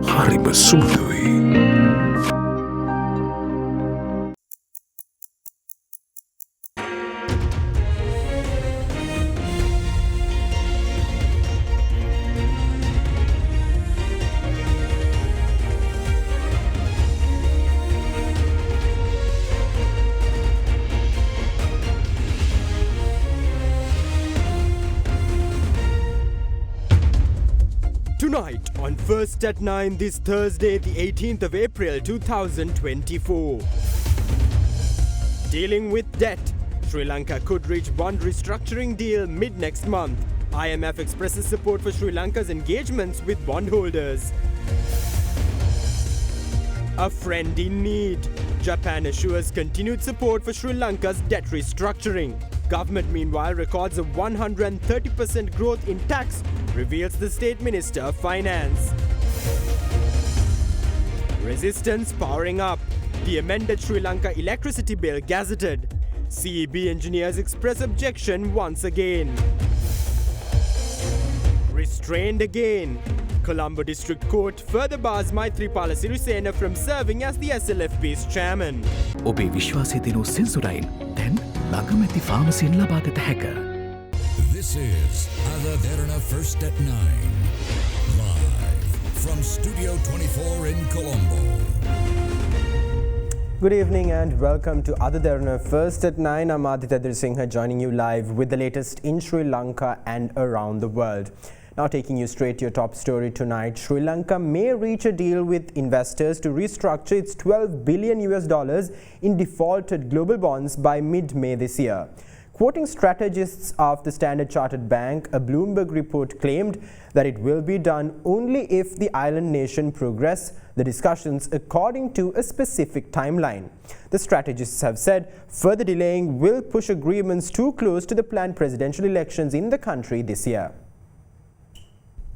හරිම සුමුදුයි. Tonight on First at 9 this Thursday, the 18th of April 2024. Dealing with debt. Sri Lanka could reach bond restructuring deal mid-next month. IMF expresses support for Sri Lanka's engagements with bondholders. A friend in need. Japan assures continued support for Sri Lanka's debt restructuring. Government meanwhile records a 130% growth in tax, reveals the State Minister of Finance. Resistance powering up. The amended Sri Lanka electricity bill gazetted. CEB engineers express objection once again. Restrained again. Colombo District Court further bars Maithripala Sirisena from serving as the SLFP's chairman. ඔබේ විශ්වාසය දිනු සෙන්සුරයින් දැන් ළඟමැති ෆාමසියෙන් ලබාගත හැක. This is Derana First at 9. Live from Studio 24 in Colombo. Good evening and welcome to Derana First at 9. I'm Aditya Singha joining you live with the latest in Sri Lanka and around the world. Now taking you straight to your top story tonight, Sri Lanka may reach a deal with investors to restructure its $12 billion in defaulted global bonds by mid-May this year. Quoting strategists of the Standard Chartered Bank, a Bloomberg report claimed that it will be done only if the island nation progress the discussions according to a specific timeline. The strategists have said further delaying will push agreements too close to the planned presidential elections in the country this year.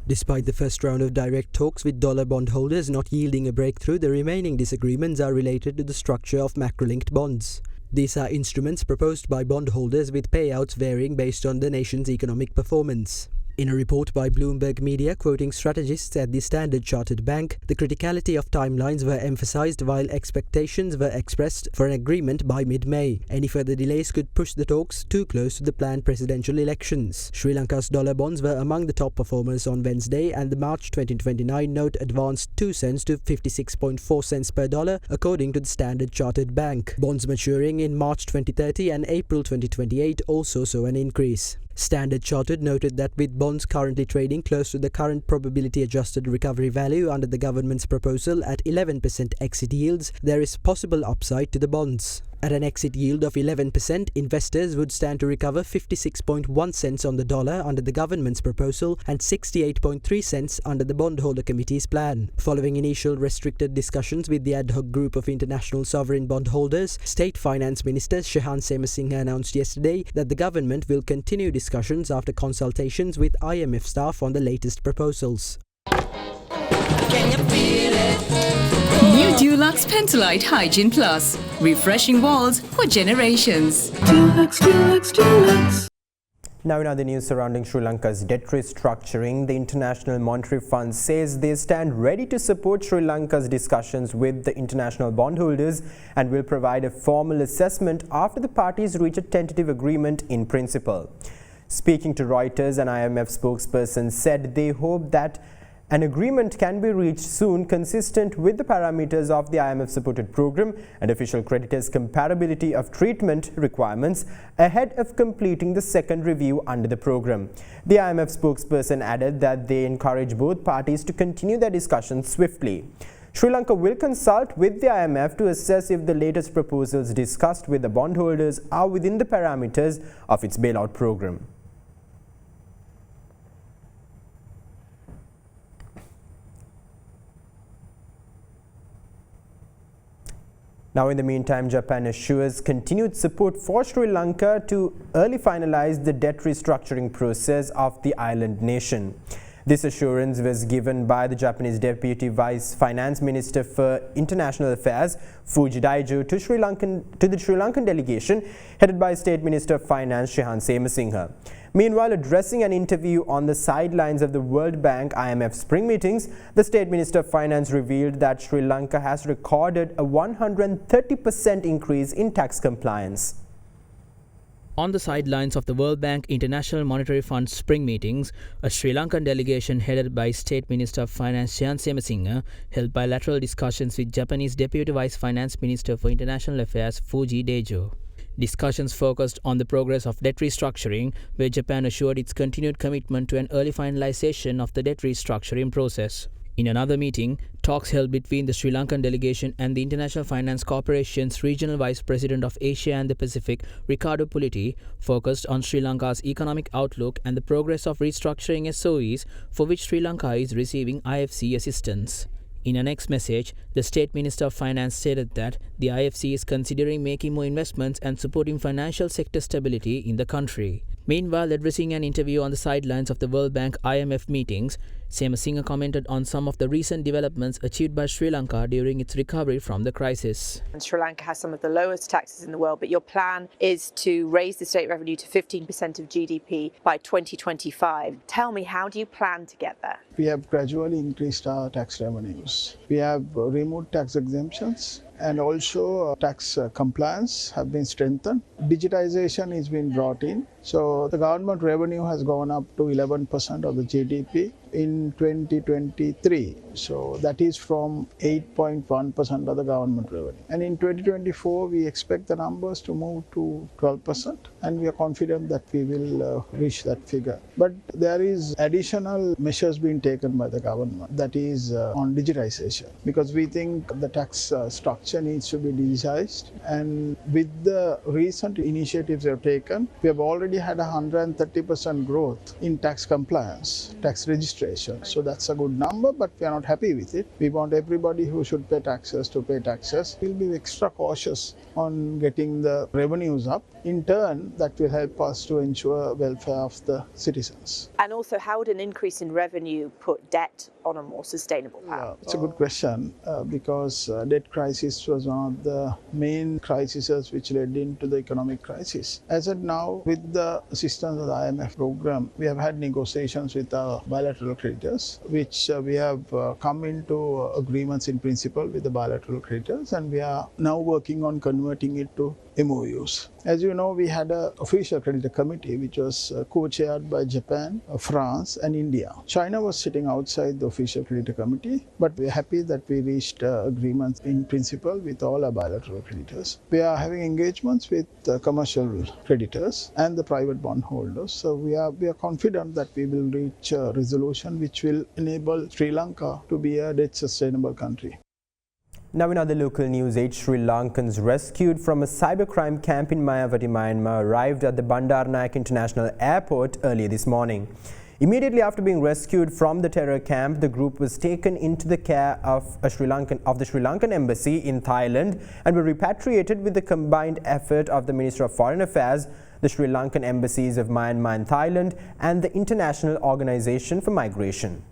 Despite the first round of direct talks with dollar bondholders not yielding a breakthrough, the remaining disagreements are related to the structure of macro-linked bonds. These are instruments proposed by bondholders with payouts varying based on the nation's economic performance. In a report by Bloomberg Media quoting strategists at the Standard Chartered Bank, the criticality of timelines were emphasized while expectations were expressed for an agreement by mid-May. Any further delays could push the talks too close to the planned presidential elections. Sri Lanka's dollar bonds were among the top performers on Wednesday, and the March 2029 note advanced 2 cents to 56.4 cents per dollar, according to the Standard Chartered Bank. Bonds maturing in March 2030 and April 2028 also saw an increase. Standard Chartered noted that with bonds currently trading close to the current probability-adjusted recovery value under the government's proposal at 11% exit yields, there is possible upside to the bonds. At an exit yield of 11%, investors would stand to recover 56.1 cents on the dollar under the government's proposal and 68.3 cents under the bondholder committee's plan. Following initial restricted discussions with the ad hoc group of international sovereign bondholders, State Finance Minister Shehan Semasinghe announced yesterday that the government will continue discussions after consultations with IMF staff on the latest proposals. Can you feel it? New Dulux Pentalite Hygiene Plus. Refreshing walls for generations. Dulux. Now in other news surrounding Sri Lanka's debt restructuring, the International Monetary Fund says they stand ready to support Sri Lanka's discussions with the international bondholders and will provide a formal assessment after the parties reach a tentative agreement in principle. Speaking to Reuters, an IMF spokesperson said they hope that an agreement can be reached soon consistent with the parameters of the IMF-supported program and official creditors' comparability of treatment requirements ahead of completing the second review under the program. The IMF spokesperson added that they encourage both parties to continue their discussions swiftly. Sri Lanka will consult with the IMF to assess if the latest proposals discussed with the bondholders are within the parameters of its bailout program. Now, in the meantime, Japan assures continued support for Sri Lanka to early finalize the debt restructuring process of the island nation. This assurance was given by the Japanese Deputy Vice Finance Minister for International Affairs, Fuji Daijo, to the Sri Lankan delegation headed by State Minister of Finance, Shehan Semasinghe. Meanwhile, addressing an interview on the sidelines of the World Bank IMF spring meetings, the State Minister of Finance revealed that Sri Lanka has recorded a 130% increase in tax compliance. On the sidelines of the World Bank International Monetary Fund spring meetings, a Sri Lankan delegation headed by State Minister of Finance Shehan Semasinghe held bilateral discussions with Japanese Deputy Vice Finance Minister for International Affairs Fuji Daijo. Discussions focused on the progress of debt restructuring, where Japan assured its continued commitment to an early finalization of the debt restructuring process. In another meeting, talks held between the Sri Lankan delegation and the International Finance Corporation's Regional Vice President of Asia and the Pacific, Ricardo Pulitti, focused on Sri Lanka's economic outlook and the progress of restructuring SOEs, for which Sri Lanka is receiving IFC assistance. In a next message, the State Minister of Finance stated that the IFC is considering making more investments and supporting financial sector stability in the country. Meanwhile, addressing an interview on the sidelines of the World Bank IMF meetings, Semasinghe commented on some of the recent developments achieved by Sri Lanka during its recovery from the crisis. And Sri Lanka has some of the lowest taxes in the world, but your plan is to raise the state revenue to 15% of GDP by 2025. Tell me, how do you plan to get there? We have gradually increased our tax revenues. We have removed tax exemptions, and also tax compliance have been strengthened. Digitization is being brought in. So the government revenue has gone up to 11% of the GDP in 2023. So that is from 8.1% of the government revenue. And in 2024, we expect the numbers to move to 12%. And we are confident that we will reach that figure. But there is additional measures being taken by the government, that is on digitization. Because we think the tax structure needs to be digitized. And with the recent initiatives we have taken, we have already had 130% growth in tax compliance, tax registration. So that's a good number, but we are not happy with it. We want everybody who should pay taxes to pay taxes. We'll be extra cautious on getting the revenues up. In turn, that will help us to ensure welfare of the citizens. And also, how would an increase in revenue put debt on a more sustainable path? Yeah, it's a good question because debt crisis was one of the main crises which led into the economic crisis. As of now, with the assistance of the IMF program, we have had negotiations with our bilateral creditors, which we have come into agreements in principle with the bilateral creditors, and we are now working on converting it to MOUs. As you know, we had an official creditor committee which was co-chaired by Japan, France and India. China was sitting outside the official creditor committee, but we are happy that we reached agreements in principle with all our bilateral creditors. We are having engagements with commercial creditors and the private bondholders. So we are confident that we will reach a resolution which will enable Sri Lanka to be a debt sustainable country. Now in other local news, 8 Sri Lankans rescued from a cybercrime camp in Mayavadi, Myanmar arrived at the Bandaranaike International Airport earlier this morning. Immediately after being rescued from the terror camp, the group was taken into the care of the Sri Lankan Embassy in Thailand and were repatriated with the combined effort of the Ministry of Foreign Affairs, the Sri Lankan Embassies of Myanmar and Thailand, and the International Organization for Migration.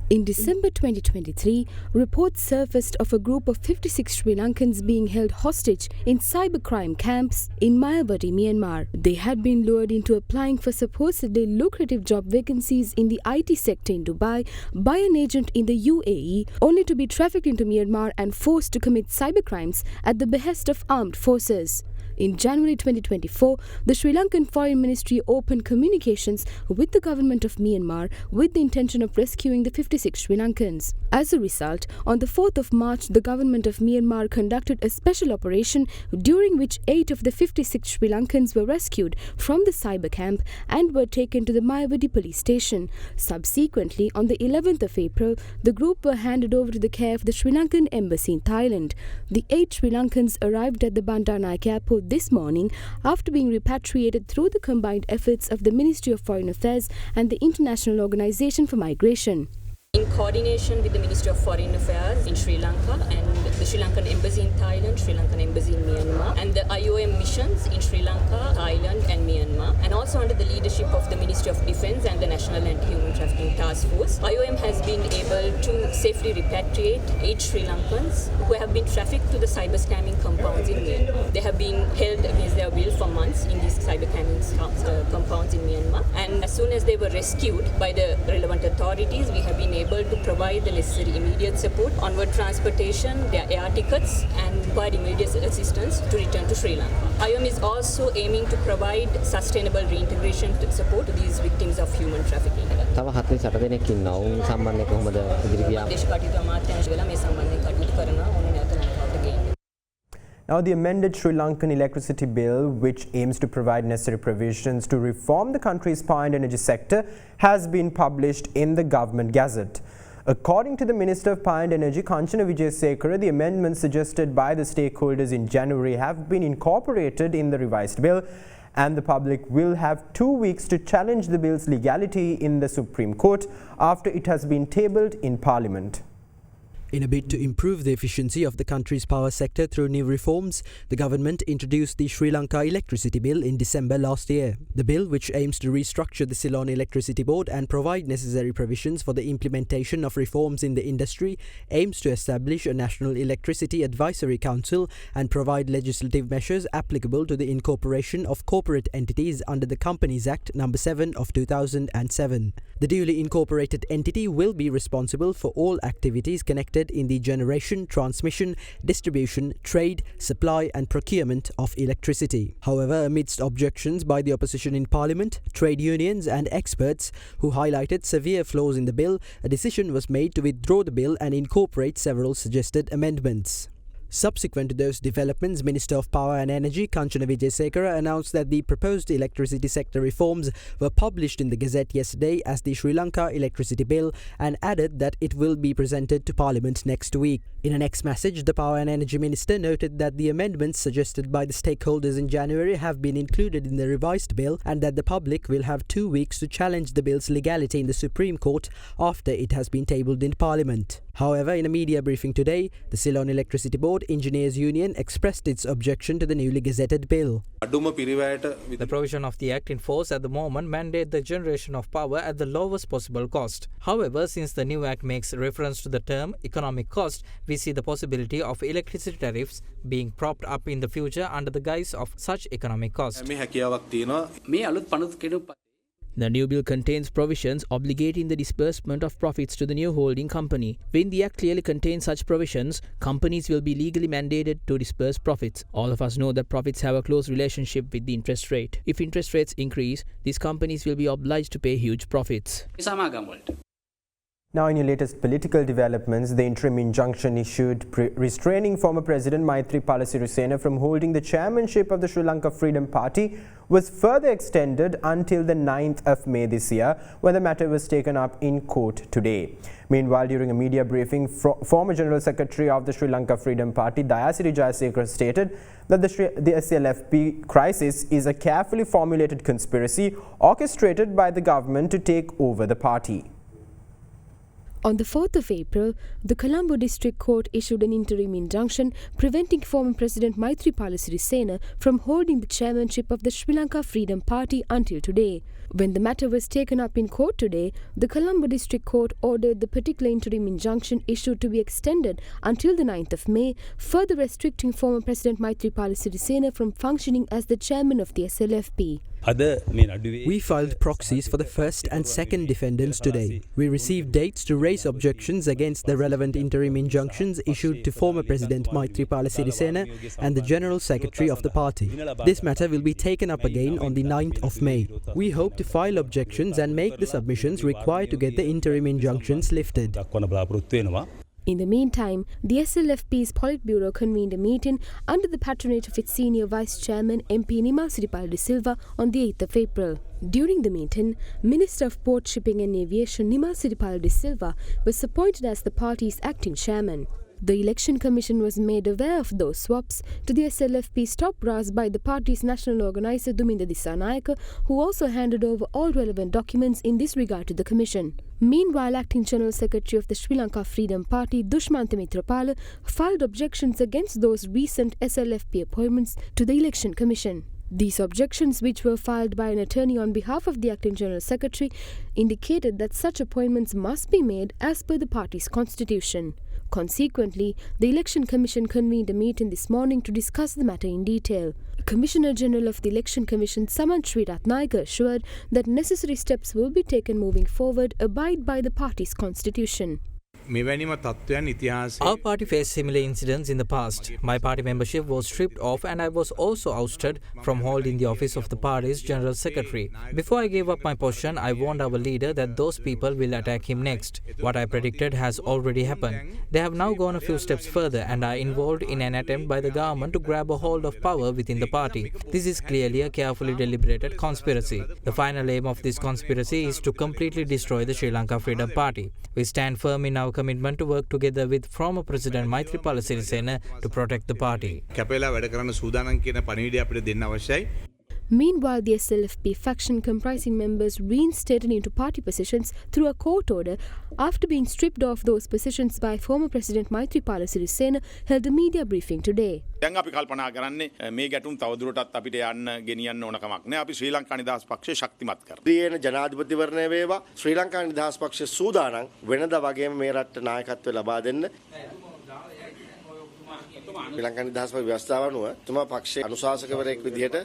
In December 2023, reports surfaced of a group of 56 Sri Lankans being held hostage in cybercrime camps in Mayavadi, Myanmar. They had been lured into applying for supposedly lucrative job vacancies in the IT sector in Dubai by an agent in the UAE, only to be trafficked into Myanmar and forced to commit cybercrimes at the behest of armed forces. In January 2024, the Sri Lankan Foreign Ministry opened communications with the government of Myanmar with the intention of rescuing the 56 Sri Lankans. As a result, on the 4th of March, the government of Myanmar conducted a special operation during which 8 of the 56 Sri Lankans were rescued from the cyber camp and were taken to the Mayavadi police station. Subsequently, on the 11th of April, the group were handed over to the care of the Sri Lankan Embassy in Thailand. The 8 Sri Lankans arrived at the Bandaranaike Airport this morning after being repatriated through the combined efforts of the Ministry of Foreign Affairs and the International Organization for Migration. In coordination with the Ministry of Foreign Affairs in Sri Lanka and the Sri Lankan Embassy in Thailand, Sri Lankan Embassy in Myanmar, and the IOM missions in Sri Lanka, Thailand and Myanmar, and also under the leadership of the Ministry of Defence and the National Anti-Human Trafficking Task Force. IOM has been able to safely repatriate 8 Sri Lankans who have been trafficked to the cyber scamming compounds in Myanmar. They have been held against their will for months in these cyber scamming compounds in Myanmar, and as soon as they were rescued by the relevant authorities, we have been able to provide the necessary immediate support, onward transportation, their air tickets, and provide immediate assistance to return to Sri Lanka. IOM is also aiming to provide sustainable reintegration support to these victims of human trafficking. තව 48 දෙනෙක් ඉන්නවා. උන් සම්බන්ධයෙන් කොහොමද ඉදිරි ගියාම දේශපාලන අමාත්‍යාංශ වෙලා මේ සම්බන්ධයෙන් කටයුතු කරනවා ඕනේ නැත ලංකාවට ගේන්න. Now, the amended Sri Lankan electricity bill, which aims to provide necessary provisions to reform the country's power and energy sector, has been published in the Government Gazette. According to the Minister of Power and Energy, Kanchana Wijesekara, the amendments suggested by the stakeholders in January have been incorporated in the revised bill, and the public will have 2 weeks to challenge the bill's legality in the Supreme Court after it has been tabled in Parliament. In a bid to improve the efficiency of the country's power sector through new reforms, the government introduced the Sri Lanka Electricity Bill in December last year. The bill, which aims to restructure the Ceylon Electricity Board and provide necessary provisions for the implementation of reforms in the industry, aims to establish a National Electricity Advisory Council and provide legislative measures applicable to the incorporation of corporate entities under the Companies Act No. 7 of 2007. The duly incorporated entity will be responsible for all activities connected in the generation, transmission, distribution, trade, supply and procurement of electricity. However, amidst objections by the opposition in Parliament, trade unions and experts who highlighted severe flaws in the bill, a decision was made to withdraw the bill and incorporate several suggested amendments. Subsequent to those developments, Minister of Power and Energy Kanchana Wijesekara announced that the proposed electricity sector reforms were published in the Gazette yesterday as the Sri Lanka Electricity Bill, and added that it will be presented to Parliament next week. In an ex-message, the Power and Energy Minister noted that the amendments suggested by the stakeholders in January have been included in the revised bill, and that the public will have 2 weeks to challenge the bill's legality in the Supreme Court after it has been tabled in Parliament. However, in a media briefing today, the Ceylon Electricity Board Engineers Union expressed its objection to the newly gazetted bill. The provision of the Act in force at the moment mandate the generation of power at the lowest possible cost. However, since the new Act makes reference to the term economic cost, we see the possibility of electricity tariffs being propped up in the future under the guise of such economic cost. The new bill contains provisions obligating the disbursement of profits to the new holding company. When the Act clearly contains such provisions, companies will be legally mandated to disburse profits. All of us know that profits have a close relationship with the interest rate. If interest rates increase, these companies will be obliged to pay huge profits. Now, in your latest political developments, the interim injunction issued restraining former President Maithripala Sirisena from holding the chairmanship of the Sri Lanka Freedom Party was further extended until the 9th of May this year, when the matter was taken up in court today. Meanwhile, during a media briefing, former General Secretary of the Sri Lanka Freedom Party, Dayasiri Jayasekara, stated that the SLFP crisis is a carefully formulated conspiracy orchestrated by the government to take over the party. On the 4th of April, the Colombo District Court issued an interim injunction preventing former President Maithripala Sirisena from holding the chairmanship of the Sri Lanka Freedom Party until today. When the matter was taken up in court today, the Colombo District Court ordered the particular interim injunction issued to be extended until the 9th of May, further restricting former President Maithripala Sirisena from functioning as the chairman of the SLFP. We filed proxies for the first and second defendants today. We received dates to raise objections against the relevant interim injunctions issued to former President Maithripala Sirisena and the General Secretary of the party. This matter will be taken up again on the 9th of May. We hope to file objections and make the submissions required to get the interim injunctions lifted. In the meantime, the SLFP's Politburo convened a meeting under the patronage of its senior vice chairman MP Nimalsiripala de Silva on the 8th of April. During the meeting, Minister of Port Shipping and Aviation Nimalsiripala de Silva was appointed as the party's acting chairman. The Election Commission was made aware of those swaps to the SLFP's top brass by the party's national organizer Duminda Dissanayaka, who also handed over all relevant documents in this regard to the Commission. Meanwhile, Acting General Secretary of the Sri Lanka Freedom Party, Dushmantha Mitrapala, filed objections against those recent SLFP appointments to the Election Commission. These objections, which were filed by an attorney on behalf of the Acting General Secretary, indicated that such appointments must be made as per the party's constitution. Consequently, the Election Commission convened a meeting this morning to discuss the matter in detail. Commissioner General of the Election Commission, Samant Sriratnayaka, assured that necessary steps will be taken moving forward, abide by the party's constitution. Our party faced similar incidents in the past. My party membership was stripped off and I was also ousted from holding the office of the party's General Secretary. Before I gave up my position, I warned our leader that those people will attack him next. What I predicted has already happened. They have now gone a few steps further and are involved in an attempt by the government to grab a hold of power within the party. This is clearly a carefully deliberated conspiracy. The final aim of this conspiracy is to completely destroy the Sri Lanka Freedom Party. We stand firm in our commitment to work together with former President Maithripala Sirisena to protect the party. Meanwhile, the SLFP faction comprising members reinstated into party positions through a court order after being stripped of those positions by former President Maithripala Sirisena held a media briefing today. දැන් අපි කල්පනා කරන්නේ මේ ගැටුම් තවදුරටත් අපිට යන්න ගෙනියන්න ඕන කමක් නැහැ. අපි ශ්‍රී ලංකා නිදහස් පක්ෂය ශක්තිමත් කරනවා. දියේන ජනාධිපතිවරණය වේවා ශ්‍රී ලංකා නිදහස් පක්ෂය සූදානම් වෙනදා වගේම මේ රටට නායකත්වය ලබා දෙන්න. ශ්‍රී ලංකා නිදහස් පක්ෂ ව්‍යවස්ථාව අනුව තුමා පක්ෂයේ අනුශාසකවරයෙක් විදිහට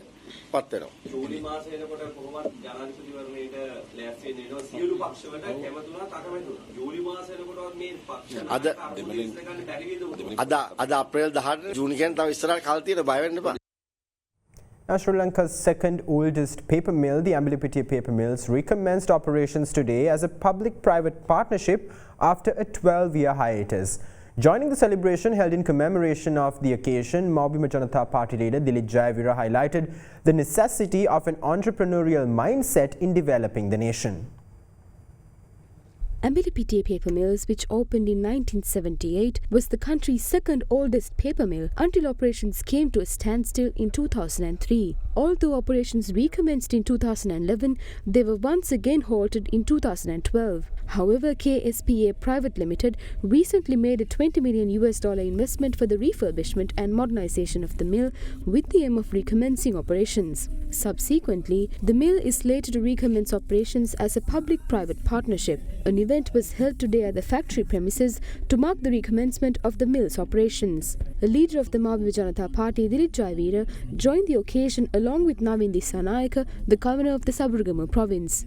පත් වෙනවා. ජූලි මාසෙ එනකොට කොහොමද ජනාධිපතිවරණයට ලෑස්ති වෙන්නේ නේද? සියලු පක්ෂවලට කැමතුණා තකමැතුණා. ජූලි මාසෙ එනකොටවත් මේ පක්ෂ අද අප්‍රේල් 18 ජූනි කියන්නේ තව ඉස්සරහට කාල තියෙන බය වෙන්න එපා. Now, Sri Lanka's second oldest paper mill, the Ambalipitiya Paper Mills, recommenced operations today as a public-private partnership after a 12-year hiatus. Joining the celebration held in commemoration of the occasion, Maubima Janata Party leader Dilip Jayavira highlighted the necessity of an entrepreneurial mindset in developing the nation. Ambalipitiya Paper Mills, which opened in 1978, was the country's second oldest paper mill until operations came to a standstill in 2003. Although operations recommenced in 2011, they were once again halted in 2012. However, KSPA Private Limited recently made a $20 million investment for the refurbishment and modernization of the mill with the aim of recommencing operations. Subsequently, the mill is slated to recommence operations as a public-private partnership. An event was held today at the factory premises to mark the recommencement of the mill's operations. A leader of the Maubima Janata Party, Dilip Jayavira, joined the occasion along with Navin Dissanayaka, the governor of the Sabaragamu province.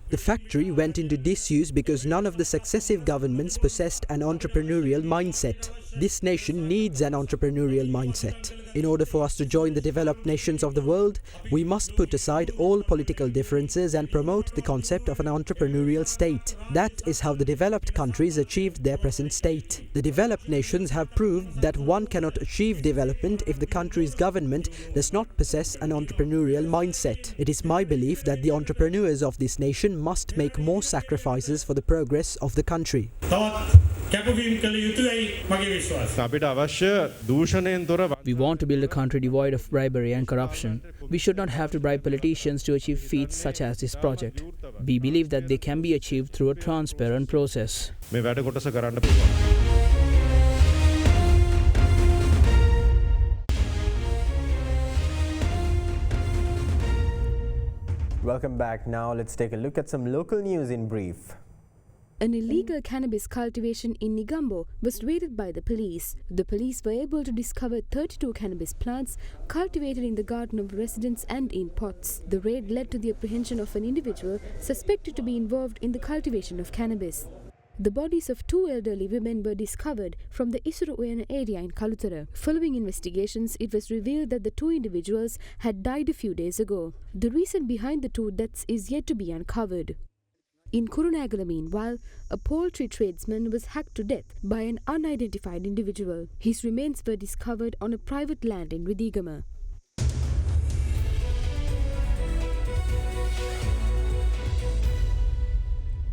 The factory went into disuse because none of the successive governments possessed an entrepreneurial mindset. This nation needs an entrepreneurial mindset. In order for us to join the developed nations of the world, we must put aside all political differences and promote the concept of an entrepreneurial state. That is how the developed countries achieved their present state. The developed nations have proved that one cannot achieve development if the country's government does not possess an entrepreneurial mindset. It is my belief that the entrepreneurs of this nation must make more sacrifices for the progress of the country. We want to build a country devoid of bribery and corruption. We should not have to bribe politicians to achieve feats such as this project. We believe that they can be achieved through a transparent process. Welcome back. Now let's take a look at some local news in brief. An illegal cannabis cultivation in Negombo was raided by the police. The police were able to discover 32 cannabis plants cultivated in the garden of residents and in pots. The raid led to the apprehension of an individual suspected to be involved in the cultivation of cannabis. The bodies of two elderly women were discovered from the Isuruuyana area in Kalutara. Following investigations, it was revealed that the two individuals had died a few days ago. The reason behind the two deaths is yet to be uncovered. In Kurunegala, meanwhile, a poultry tradesman was hacked to death by an unidentified individual. His remains were discovered on a private land in Ridigama.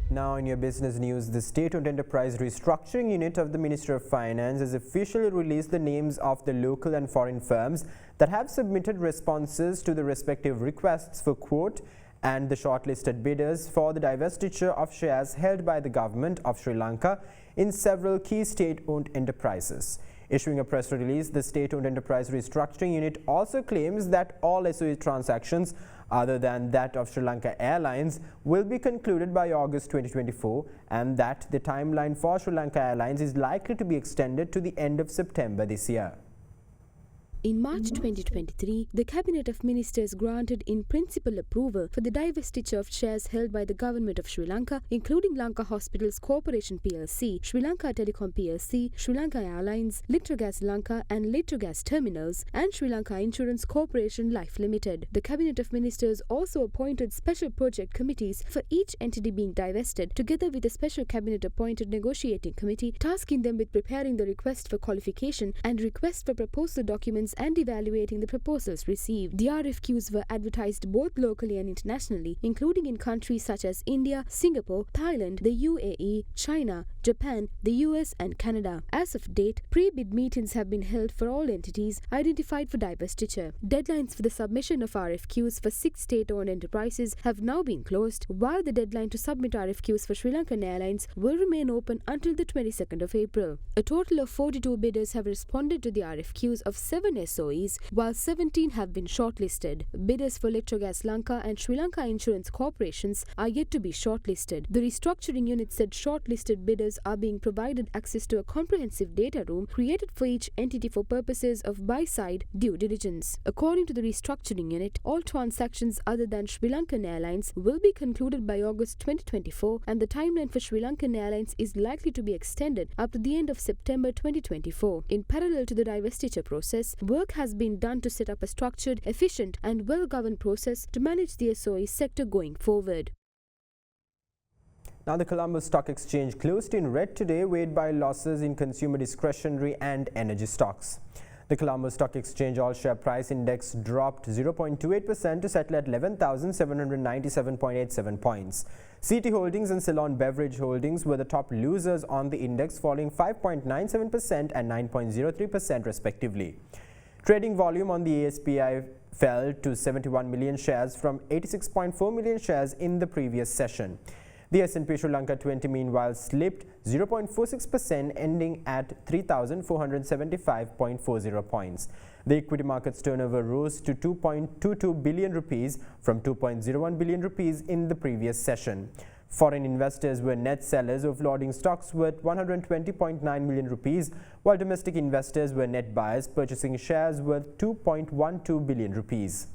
Now in your business news, the State-owned Enterprise Restructuring Unit of the Ministry of Finance has officially released the names of the local and foreign firms that have submitted responses to the respective requests for quote and the shortlisted bidders for the divestiture of shares held by the government of Sri Lanka in several key state-owned enterprises. Issuing a press release, the State-owned Enterprise Restructuring Unit also claims that all SOE transactions other than that of Sri Lanka Airlines will be concluded by August 2024 and that the timeline for Sri Lanka Airlines is likely to be extended to the end of September this year. In March 2023, the Cabinet of Ministers granted in principle approval for the divestiture of shares held by the Government of Sri Lanka, including Lanka Hospitals Corporation plc, Sri Lanka Telecom plc, Sri Lanka Airlines, Litrogas Lanka and Litrogas Terminals, and Sri Lanka Insurance Corporation Life Limited. The Cabinet of Ministers also appointed special project committees for each entity being divested, together with a special Cabinet-appointed negotiating committee tasking them with preparing the request for qualification and request for proposal documents and evaluating the proposals received. The RFQs were advertised both locally and internationally, including in countries such as India, Singapore, Thailand, the UAE, China, Japan, the US and Canada. As of date, pre-bid meetings have been held for all entities identified for divestiture. Deadlines for the submission of RFQs for 6 state-owned enterprises have now been closed, while the deadline to submit RFQs for Sri Lankan Airlines will remain open until the 22nd of April. A total of 42 bidders have responded to the RFQs of 7 SOEs, while 17 have been shortlisted. Bidders for Litrogas Lanka and Sri Lanka Insurance Corporations are yet to be shortlisted. The restructuring unit said shortlisted bidders are being provided access to a comprehensive data room created for each entity for purposes of buy-side due diligence. According to the restructuring unit, all transactions other than Sri Lankan Airlines will be concluded by August 2024, and the timeline for Sri Lankan Airlines is likely to be extended up to the end of September 2024. In parallel to the divestiture process, work has been done to set up a structured, efficient and well-governed process to manage the SOE sector going forward. Now the Colombo Stock Exchange closed in red today, weighed by losses in consumer discretionary and energy stocks. The Colombo Stock Exchange all-share price index dropped 0.28% to settle at 11,797.87 points. CT Holdings and Ceylon Beverage Holdings were the top losers on the index, falling 5.97% and 9.03% respectively. Trading volume on the ASPI fell to 71 million shares from 86.4 million shares in the previous session. The S&P Sri Lanka 20 meanwhile slipped 0.46%, ending at 3,475.40 points. The equity market's turnover rose to 2.22 billion rupees from 2.01 billion rupees in the previous session. Foreign investors were net sellers, offloading stocks worth 120.9 million rupees, while domestic investors were net buyers, purchasing shares worth 2.12 billion rupees.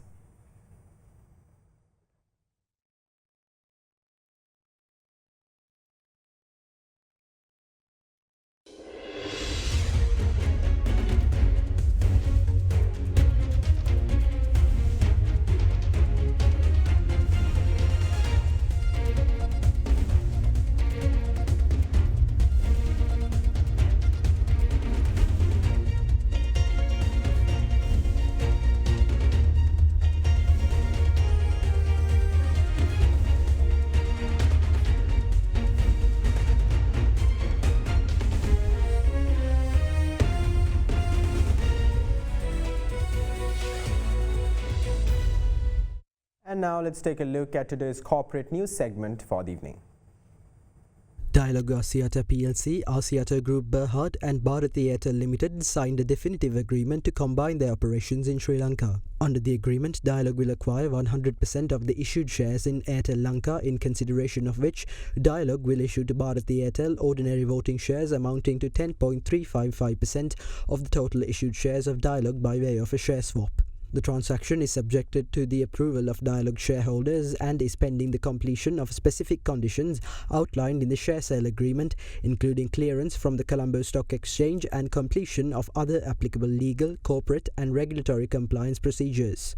And now let's take a look at today's corporate news segment for the evening. Dialog Asiata plc, Asiata Group Berhad and Bharati Airtel Limited signed a definitive agreement to combine their operations in Sri Lanka. Under the agreement, Dialog will acquire 100% of the issued shares in Airtel Lanka, in consideration of which Dialog will issue to Bharati Airtel ordinary voting shares amounting to 10.355% of the total issued shares of Dialog by way of a share swap. The transaction is subjected to the approval of Dialog shareholders and is pending the completion of specific conditions outlined in the share sale agreement, including clearance from the Colombo Stock Exchange and completion of other applicable legal, corporate and regulatory compliance procedures.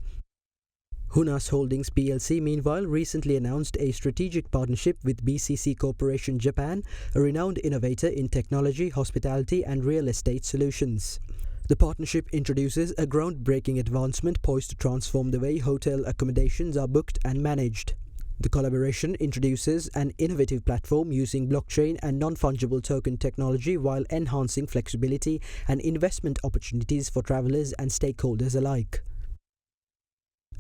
Hunas Holdings plc meanwhile recently announced a strategic partnership with BCC Corporation Japan, a renowned innovator in technology, hospitality and real estate solutions. The partnership introduces a groundbreaking advancement poised to transform the way hotel accommodations are booked and managed. The collaboration introduces an innovative platform using blockchain and non-fungible token technology while enhancing flexibility and investment opportunities for travelers and stakeholders alike.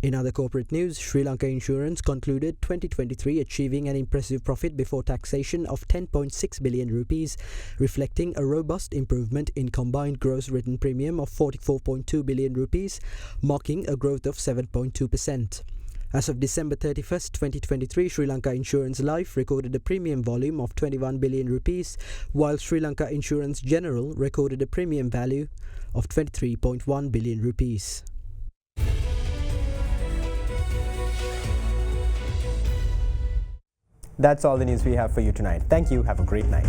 In other corporate news, Sri Lanka Insurance concluded 2023 achieving an impressive profit before taxation of 10.6 billion rupees, reflecting a robust improvement in combined gross written premium of 44.2 billion rupees, marking a growth of 7.2%. As of December 31st, 2023, Sri Lanka Insurance Life recorded a premium volume of 21 billion rupees, while Sri Lanka Insurance General recorded a premium value of 23.1 billion rupees. That's all the news we have for you tonight. Thank you. Have a great night.